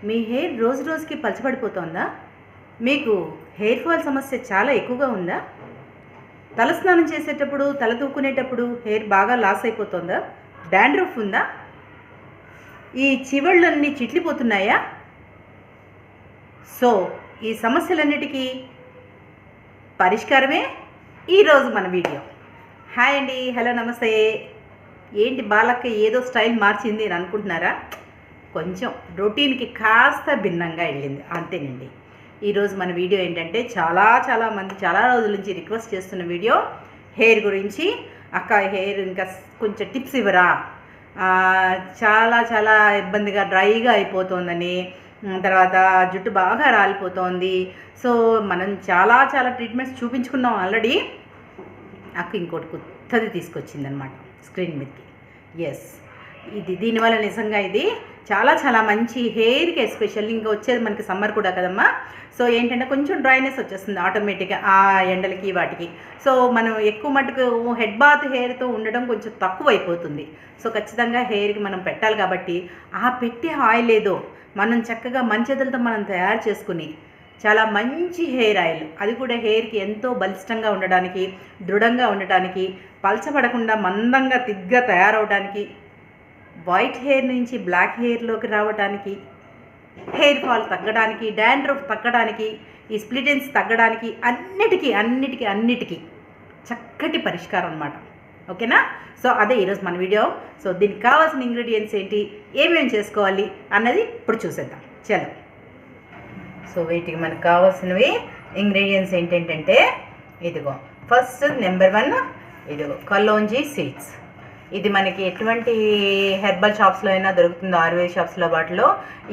మీ hair రోజు రోజుకి పలచబడిపోతుందా? మీకు హెయిర్ ఫాల్ సమస్య చాలా ఎక్కువగా ఉందా? తలస్నానం చేసేటప్పుడు, తల దూకునేటప్పుడు హెయిర్ బాగా లాస్ అయిపోతుందా? డాండ్రఫ్ ఉందా? ఈ చివళ్ళన్నీ చిట్లిపోతున్నాయా? సో ఈ సమస్యలన్నిటికీ పరిష్కారమే ఈరోజు మన వీడియో. హాయ్ అండి, హలో, నమస్తే. ఏంటి బాలక్క ఏదో స్టైల్ మార్చింది అని అనుకుంటున్నారా? కొంచెం రొటీన్కి కాస్త భిన్నంగా వెళ్ళింది, అంతేనండి. ఈరోజు మన వీడియో ఏంటంటే చాలా మంది చాలా రోజుల నుంచి రిక్వెస్ట్ చేస్తున్న వీడియో హెయిర్ గురించి. అక్క హెయిర్ ఇంకా కొంచెం టిప్స్ ఇవ్వరా, చాలా ఇబ్బందిగా డ్రైగా అయిపోతుందని, తర్వాత జుట్టు బాగా రాలిపోతోంది. సో మనం చాలా ట్రీట్మెంట్స్ చూపించుకున్నాం ఆల్రెడీ. అక్క ఇంకోటి కొత్తది తీసుకొచ్చిందనమాట స్క్రీన్ మీదకి. ఎస్, దీనివల్ల నిజంగా ఇది చాలా మంచి హెయిర్కి, ఎస్పెషల్లీ ఇంకా వచ్చేది మనకి సమ్మర్ కూడా కదమ్మా. సో ఏంటంటే కొంచెం డ్రైనెస్ వచ్చేస్తుంది ఆటోమేటిక్గా ఆ ఎండలకి వాటికి. సో మనం ఎక్కువ మటుకు హెడ్ బాత్ హెయిర్తో ఉండడం కొంచెం తక్కువ అయిపోతుంది. సో ఖచ్చితంగా హెయిర్కి మనం పెట్టాలి కాబట్టి ఆ పెట్టే ఆయిల్ ఏదో మనం చక్కగా మంచెదలతో మనం తయారు చేసుకుని చాలా మంచి హెయిర్ ఆయిల్, అది కూడా హెయిర్కి ఎంతో బలిష్టంగా ఉండడానికి, దృఢంగా ఉండటానికి, పలచబడకుండా మందంగా తిగ్గా తయారవడానికి, వైట్ హెయిర్ నుంచి బ్లాక్ హెయిర్లోకి రావడానికి, హెయిర్ ఫాల్ తగ్గడానికి, డాండ్రఫ్ తగ్గడానికి, ఈ స్ప్లిట్ ఎండ్స్ తగ్గడానికి, అన్నిటికీ చక్కటి పరిష్కారం అన్నమాట. ఓకేనా? సో అదే ఈరోజు మన వీడియో. సో దీనికి కావాల్సిన ఇంగ్రీడియంట్స్ ఏంటి, ఏమేమి చేసుకోవాలి అన్నది ఇప్పుడు చూసేద్దాం. చలో. సో వీటికి మనకు కావాల్సినవి ఇంగ్రీడియంట్స్ ఏంటంటే ఇదిగో, ఫస్ట్ నెంబర్ 1 ఇదిగో కలోంజీ సీడ్స్. ఇది మనకి ఎటువంటి హెర్బల్ షాప్స్లో అయినా దొరుకుతుంది, ఆయుర్వేద షాప్స్లో, వాటిలో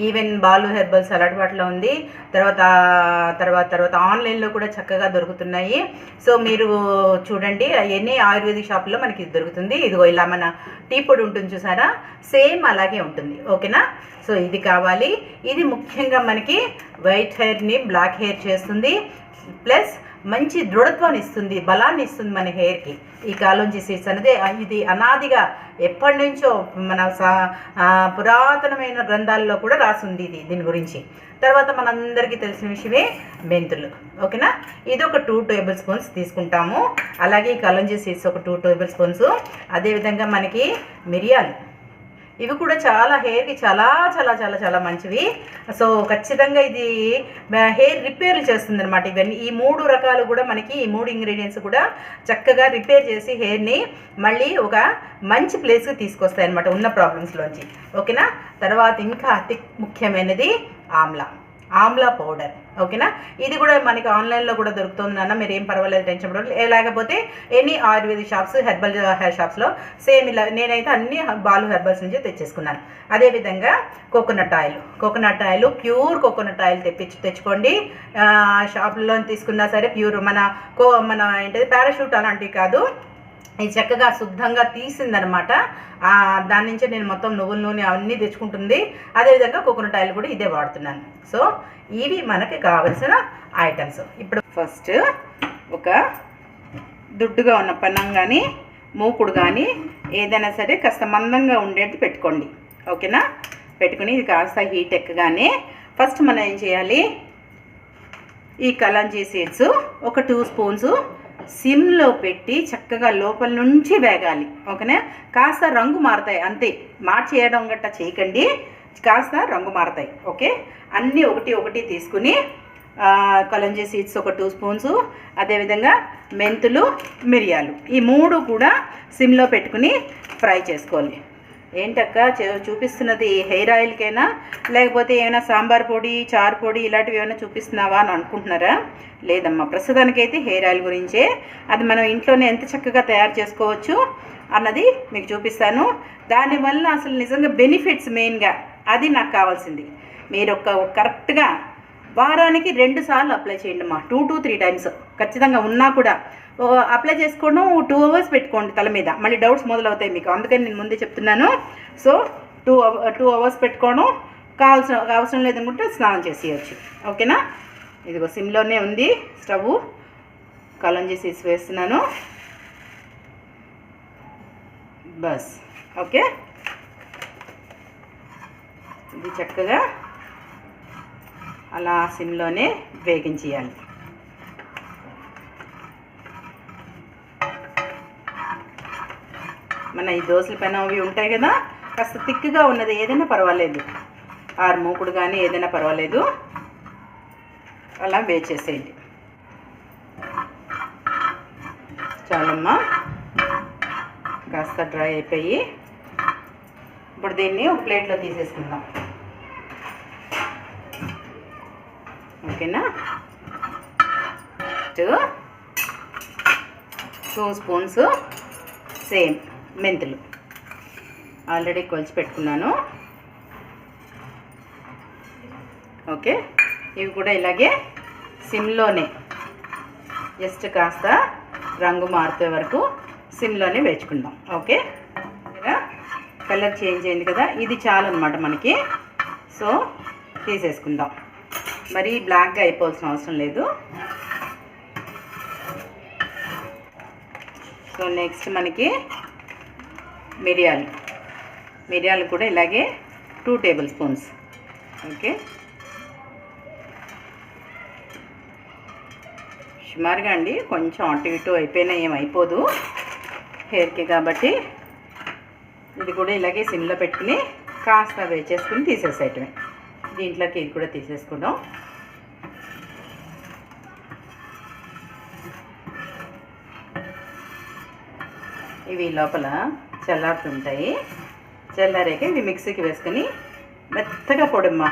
ఈవెన్ బాలు హెర్బల్స్ అలాంటి వాటిలో ఉంది. తర్వాత ఆన్లైన్లో కూడా చక్కగా దొరుకుతున్నాయి. సో మీరు చూడండి, ఎన్ని ఆయుర్వేదిక్ షాపుల్లో మనకి ఇది దొరుకుతుంది. ఇదిగో ఇలా మన టీ పొడి ఉంటుంది చూసారా, సేమ్ అలాగే ఉంటుంది. ఓకేనా? సో ఇది కావాలి. ఇది ముఖ్యంగా మనకి వైట్ హెయిర్ని బ్లాక్ హెయిర్ చేస్తుంది, ప్లస్ మంచి దృఢత్వాన్ని ఇస్తుంది, బలాన్ని ఇస్తుంది మన హెయిర్కి. ఈ కాలోంజీ సీడ్స్ అనేది ఇది అనాదిగా ఎప్పటి నుంచో మన పురాతనమైన గ్రంథాల్లో కూడా రాసింది దీని గురించి. తర్వాత మనందరికీ తెలిసిన విషయమే మెంతులు. ఓకేనా? ఇది ఒక 2 టేబుల్ స్పూన్స్ తీసుకుంటాము. అలాగే ఈ కాలోంజీ సీడ్స్ ఒక 2 టేబుల్ స్పూన్స్. అదేవిధంగా మనకి మిరియాలు, ఇవి కూడా చాలా హెయిర్కి చాలా మంచివి. సో ఖచ్చితంగా ఇది హెయిర్ రిపేర్లు చేస్తుంది అనమాట. ఇవన్నీ ఈ 3 రకాలు కూడా మనకి, ఈ 3 ఇంగ్రీడియంట్స్ కూడా చక్కగా రిపేర్ చేసి హెయిర్ని మళ్ళీ ఒక మంచి ప్లేస్కి తీసుకొస్తాయి అనమాట ఉన్న ప్రాబ్లమ్స్లోంచి. ఓకేనా? తర్వాత ఇంకా అతి ముఖ్యమైనది ఆమ్లా పౌడర్. ఓకేనా? ఇది కూడా మనకి ఆన్లైన్లో కూడా దొరుకుతుంది నాన్న, మీరు ఏం పర్వాలేదు, టెన్షన్ పడలేదు. లేకపోతే any ayurvedic shops, herbal hair షాప్స్లో సేమ్ ఇలా నేనైతే అన్ని బాలు హెర్బల్స్ నుంచి తెచ్చేసుకున్నాను. అదేవిధంగా coconut oil, pure coconut oil తెచ్చుకోండి. షాపుల్లో తీసుకున్నా సరే ప్యూర్, మన ఏంటది పారాషూట్ అలాంటివి కాదు, ఇది చక్కగా శుద్ధంగా తీసిందనమాట. దాని నుంచి నేను మొత్తం నువ్వుల నూనె అవన్నీ తెచ్చుకుంటుంది. అదేవిధంగా కోకోనట్ ఆయిల్ కూడా ఇదే వాడుతున్నాను. సో ఇవి మనకి కావలసిన ఐటమ్స్. ఇప్పుడు ఫస్ట్ ఒక దుడ్డుగా ఉన్న పన్నం కానీ మూకుడు కానీ ఏదైనా సరే కాస్త మందంగా ఉండేది పెట్టుకోండి. ఓకేనా? పెట్టుకుని ఇది కాస్త హీట్ ఎక్కగానే ఫస్ట్ మనం ఏం చేయాలి, ఈ కలాంజీ సీడ్స్ ఒక 2 స్పూన్స్ సిమ్లో పెట్టి చక్కగా లోపల నుంచి వేగాలి. ఓకేనా? కాస్త రంగు మారుతాయి, అంతే, మార్చేయడం గట్టా చేయకండి, కాస్త రంగు మారుతాయి. ఓకే? అన్నీ ఒకటి తీసుకుని కలంజీ సీడ్స్ ఒక 2 స్పూన్స్, అదేవిధంగా మెంతులు, మిరియాలు, ఈ 3 కూడా సిమ్లో పెట్టుకుని ఫ్రై చేసుకోవాలి. ఏంటక్క చూపిస్తున్నది హెయిర్ ఆయిల్కైనా లేకపోతే ఏమైనా సాంబార్ పొడి, చారు పొడి ఇలాంటివి ఏమైనా చూపిస్తున్నావా అని అనుకుంటున్నారా? లేదమ్మా, ప్రస్తుతానికైతే హెయిర్ ఆయిల్ గురించే. అది మనం ఇంట్లోనే ఎంత చక్కగా తయారు చేసుకోవచ్చు అన్నది మీకు చూపిస్తాను. దానివల్ల అసలు నిజంగా బెనిఫిట్స్ మెయిన్గా అది నాకు కావాల్సింది. మీరు కరెక్ట్గా వారానికి 2 సార్లు అప్లై చేయండి అమ్మా, 2 to 3 టైమ్స్ ఖచ్చితంగా. ఉన్నా కూడా అప్లై చేసుకోవడం 2 అవర్స్ పెట్టుకోండి తల మీద, మళ్ళీ డౌట్స్ మొదలవుతాయి మీకు, అందుకని నేను ముందే చెప్తున్నాను. సో 2 అవర్స్ పెట్టుకోవడం, అవసరం లేదనుకుంటే స్నానం చేసేయచ్చు. ఓకేనా? ఇదిగో సిమ్లోనే ఉంది స్టవ్, కలంజీ సీడ్స్ వేస్తున్నాను. బస్ ఓకే, ఇది చక్కగా అలా సిమ్లోనే వేగించేయాలి. మన ఈ దోశల పెనం అవి ఉంటాయి కదా, కాస్త థిక్గా ఉన్నది ఏదైనా పర్వాలేదు, ఆరు మూకుడు కానీ ఏదైనా పర్వాలేదు, అలా వేచేసేయండి. చాలమ్మా, కాస్త డ్రై అయిపోయి ఇప్పుడు దీన్ని ఒక ప్లేట్లో తీసేసుకుందాం. ఓకేనా? 2 స్పూన్స్ సేమ్ మెంతులు ఆల్రెడీ కొలిచి పెట్టుకున్నాను. ఓకే, ఇవి కూడా ఇలాగే సిమ్లోనే జస్ట్ కాస్త రంగు మారుతే వరకు సిమ్లోనే వేచుకుందాం. ఓకే, కలర్ చేంజ్ అయింది కదా, ఇది చాలు అనమాట మనకి. సో తీసేసుకుందాం, మరీ బ్లాక్గా అయిపోవాల్సిన అవసరం లేదు. సో నెక్స్ట్ మనకి మిరియాలు కూడా ఇలాగే 2 టేబుల్ స్పూన్స్. ఓకే, సుమారుగా అండి, కొంచెం అటు ఇటు అయిపోయినా ఏమైపోదు హెయిర్కి కాబట్టి ఇది కూడా ఇలాగే సిమ్లో పెట్టుకుని కాస్త వేచేసుకుని తీసేసేయటమే. దీంట్లోకి ఇది కూడా తీసేసుకుందాం. ఇవి లోపల చల్లారుతుంటాయి. చల్లారాక ఇవి మిక్సీకి వేసుకొని మెత్తగా పొడమ్మా.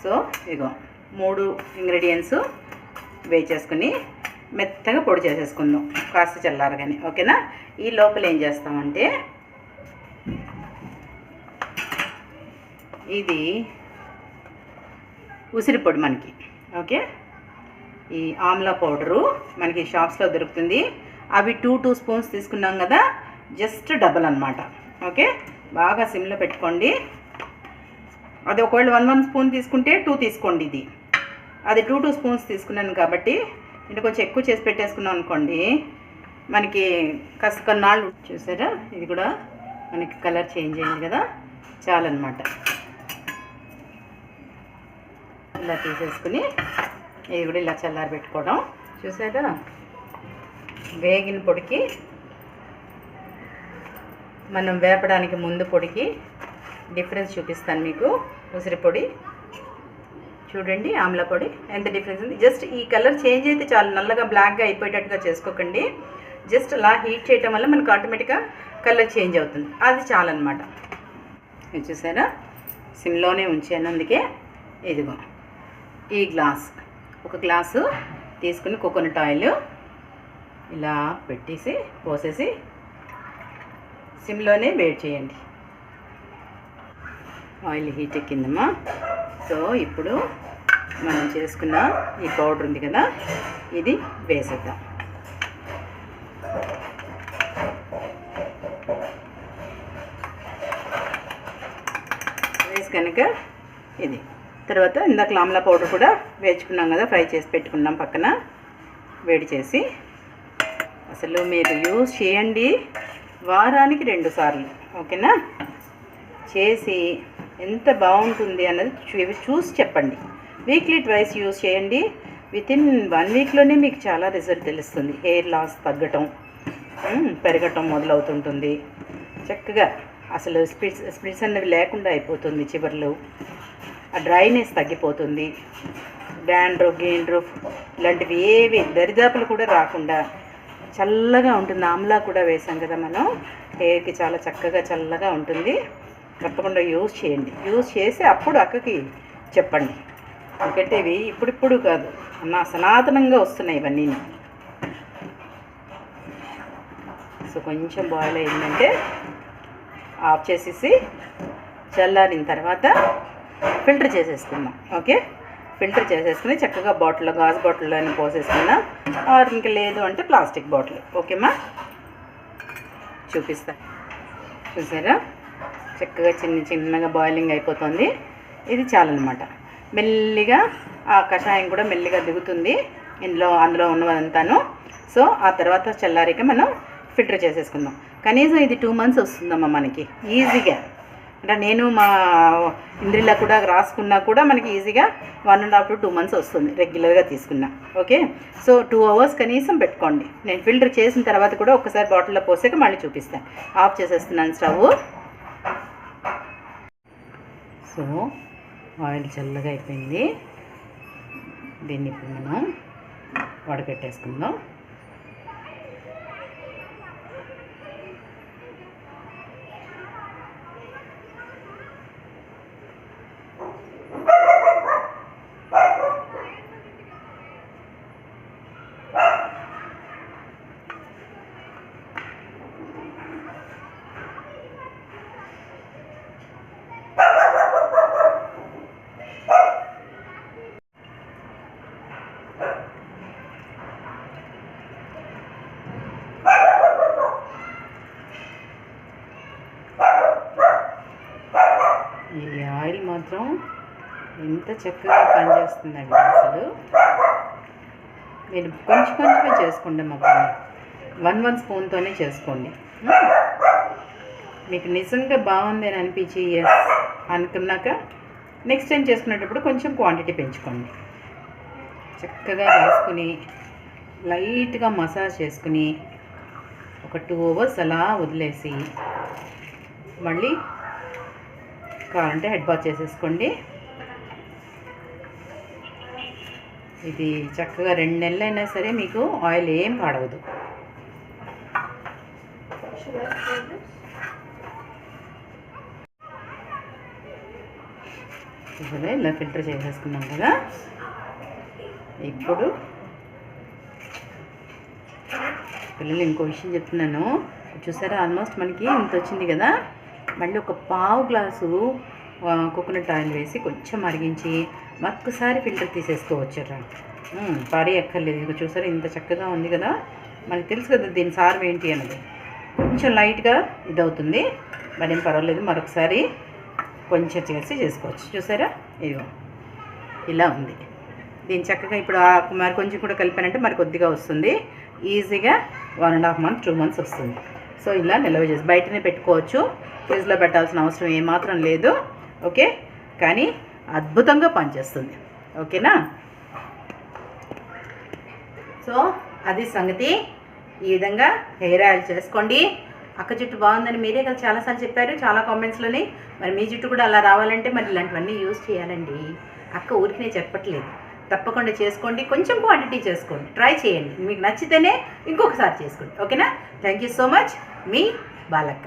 సో ఇగో 3 ఇంగ్రీడియంట్స్ వేచేసుకుని మెత్తగా పొడి చేసేసుకుందాం కాస్త చల్లారగానే. ఓకేనా? ఈ లోపల ఏం చేస్తామంటే ఇది ఉసిరి పొడి మనకి. ఓకే, ఈ ఆమ్లా పౌడరు మనకి షాప్స్లో దొరుకుతుంది. అవి 2 స్పూన్స్ తీసుకున్నాం కదా, జస్ట్ డబల్ అనమాట. ఓకే, బాగా సిమ్లో పెట్టుకోండి. అది ఒకవేళ 1 స్పూన్ తీసుకుంటే 2 తీసుకోండి. ఇది అది 2 స్పూన్స్ తీసుకున్నాను కాబట్టి ఇంటి కొంచెం ఎక్కువ చేసి పెట్టేసుకున్నాం అనుకోండి, మనకి కాస్త కొన్నాళ్ళు. చూసారా, ఇది కూడా మనకి కలర్ చేంజ్ అయింది కదా, చాలన్నమాట. ఇలా తీసేసుకుని ఇది కూడా ఇలా చల్లారి పెట్టుకోవడం. చూసారా, వేగిన పొడికి మనం వేపడానికి ముందు పొడికి డిఫరెన్స్ చూపిస్తాను మీకు. ఉసిరి పొడి చూడండి, ఆమ్లా పొడి ఎంత డిఫరెన్స్ ఉంది. జస్ట్ ఈ కలర్ చేంజ్ అయితే చాలు, నల్లగా బ్లాక్గా అయిపోయేటట్టుగా చేసుకోకండి. జస్ట్ అలా హీట్ చేయటం వల్ల మనకు ఆటోమేటిక్గా కలర్ చేంజ్ అవుతుంది, అది చాలన్నమాట. ఇది చూసారా, సిమ్లోనే ఉంచాను. అందుకే ఇదిగో ఈ ఒక గ్లాసు తీసుకుని కోకోనట్ ఆయిల్ ఇలా పెట్టేసి పోసేసి సిమ్లోనే వేడి చేయండి. Oil heat ఎక్కిందమ్మా. సో ఇప్పుడు మనం చేసుకున్న ఈ పౌడర్ ఉంది కదా, ఇది వేసేద్దాం. వేసి కనుక ఇది తర్వాత ఇందాక ఆమ్లా పౌడర్ కూడా వేసుకున్నాం కదా, ఫ్రై చేసి పెట్టుకున్నాం పక్కన, వేడి చేసి అసలు మీరు యూజ్ చేయండి వారానికి 2 సార్లు. ఓకేనా? చేసి ఎంత బాగుంటుంది అన్నది చూసి చెప్పండి. వీక్లీ ట్వైస్ యూజ్ చేయండి. వితిన్ 1 వీక్లోనే మీకు చాలా రిజల్ట్ తెలుస్తుంది. హెయిర్ లాస్ తగ్గటం, పెరగటం మొదలవుతుంటుంది. చక్కగా అసలు స్ప్లిట్స్ అనేవి లేకుండా అయిపోతుంది. చివర్లు ఆ డ్రైనెస్ తగ్గిపోతుంది. డాండ్రఫ్ ఇలాంటివి ఏవి దరిదాపులు కూడా రాకుండా చల్లగా ఉంటుంది. ఆమ్లా కూడా వేసాం కదా మనం, హెయిర్కి చాలా చక్కగా చల్లగా ఉంటుంది. తప్పకుండా యూజ్ చేయండి. యూజ్ చేసి అప్పుడు అక్కకి చెప్పండి. ఎందుకంటే ఇవి ఇప్పుడిప్పుడు కాదు, సనాతనంగా వస్తున్నాయి ఇవన్నీ. సో కొంచెం బాయిల్ అయిందంటే ఆఫ్ చేసేసి చల్లారిన తర్వాత ఫిల్టర్ చేసేసుకుందాం. ఓకే, ఫిల్టర్ చేసేసుకుని చక్కగా బాటిల్లో, గాజు బాటిల్లోనే పోసేసుకున్నాం. ఆర్ ఇంకా లేదు అంటే ప్లాస్టిక్ బాటిల్. ఓకేమా? చూపిస్తా. చూసారా, చక్కగా చిన్నగా బాయిలింగ్ అయిపోతుంది. ఇది చాలన్నమాట. మెల్లిగా ఆ కషాయం కూడా మెల్లిగా దిగుతుంది అందులో ఉన్నదంతాను. సో ఆ తర్వాత చల్లారిక మనం ఫిల్టర్ చేసేసుకుందాం. కనీసం ఇది 2 మంత్స్ వస్తుందమ్మా మనకి ఈజీగా. అంటే నేను మా ఇంద్రిలా కూడా రాసుకున్నా కూడా మనకి ఈజీగా 1.5 to 2 months వస్తుంది రెగ్యులర్గా తీసుకున్నా. ఓకే, సో 2 hours కనీసం పెట్టుకోండి. నేను ఫిల్టర్ చేసిన తర్వాత కూడా ఒకసారి బాటిల్లో పోసాక మళ్ళీ చూపిస్తాను. ఆఫ్ చేసేస్తున్నాను స్టవ్. సో ఆయిల్ చల్లగా అయిపోయింది. దీన్ని ఇప్పుడు మనం వడకట్టేసుకుందాం. ఈ ఆయిల్ మాత్రం ఎంత చక్కగా పనిచేస్తుందండి. అసలు మీరు కొంచెం కొంచెమే చేసుకోండి. మా పని 1 స్పూన్తోనే చేసుకోండి. మీకు నిజంగా బాగుంది అని అనిపించి ఎస్ అనుకున్నాక నెక్స్ట్ టైం చేసుకునేటప్పుడు కొంచెం క్వాంటిటీ పెంచుకోండి. చక్కగా రాసుకుని లైట్గా మసాజ్ చేసుకుని ఒక 2 hours అలా వదిలేసి మళ్ళీ కావాలంటే హెడ్ బాత్ చేసేసుకోండి. ఇది చక్కగా 2 నెలలైనా సరే మీకు ఆయిల్ ఏం పాడవదు. ఇప్పుడే ఇలా ఫిల్టర్ చేసేసుకున్నాం కదా. ఇప్పుడు పిల్లలు ఇంకో విషయం చెప్తున్నాను. చూసారా, ఆల్మోస్ట్ మనకి ఇంత వచ్చింది కదా. మళ్ళీ ఒక 1/2 గ్లాసు కోకోనట్ ఆయిల్ వేసి కొంచెం మరిగించి మరొకసారి ఫిల్టర్ తీసేసుకోవచ్చురా. పారీ ఎక్కర్లేదు. ఇక చూసారా ఇంత చక్కగా ఉంది కదా. మనకి తెలుసు కదా దీని సారం ఏంటి అన్నది. కొంచెం లైట్గా ఇదవుతుంది, మరేం పర్వాలేదు. మరొకసారి కొంచెం చేసి చేసుకోవచ్చు. చూసారా, ఇదిగో ఇలా ఉంది. దీని చక్కగా ఇప్పుడు మరి కొంచెం కూడా కలిపానంటే మరి కొద్దిగా వస్తుంది. ఈజీగా 1.5 months 2 months వస్తుంది. సో ఇలా నిల్వ చేసి బయటనే పెట్టుకోవచ్చు. ఫ్రిడ్జ్లో పెట్టాల్సిన అవసరం ఏమాత్రం లేదు. ఓకే, కానీ అద్భుతంగా పనిచేస్తుంది. ఓకేనా? సో అది సంగతి. ఈ విధంగా హెయిర్ ఆయిల్ చేసుకోండి. అక్క జుట్టు బాగుందని మీరే కదా చాలాసార్లు చెప్పారు చాలా కామెంట్స్లోని. మరి మీ జుట్టు కూడా అలా రావాలంటే మరి ఇలాంటివన్నీ యూజ్ చేయాలండి. అక్క ఊరికినే చెప్పట్లేదు. తప్పకుండా చేసుకోండి. కొంచెం క్వాంటిటీ చేసుకోండి, ట్రై చేయండి. మీకు నచ్చితేనే ఇంకొకసారి చేసుకోండి. ఓకేనా? Thank you so much. మీ బాలక్క.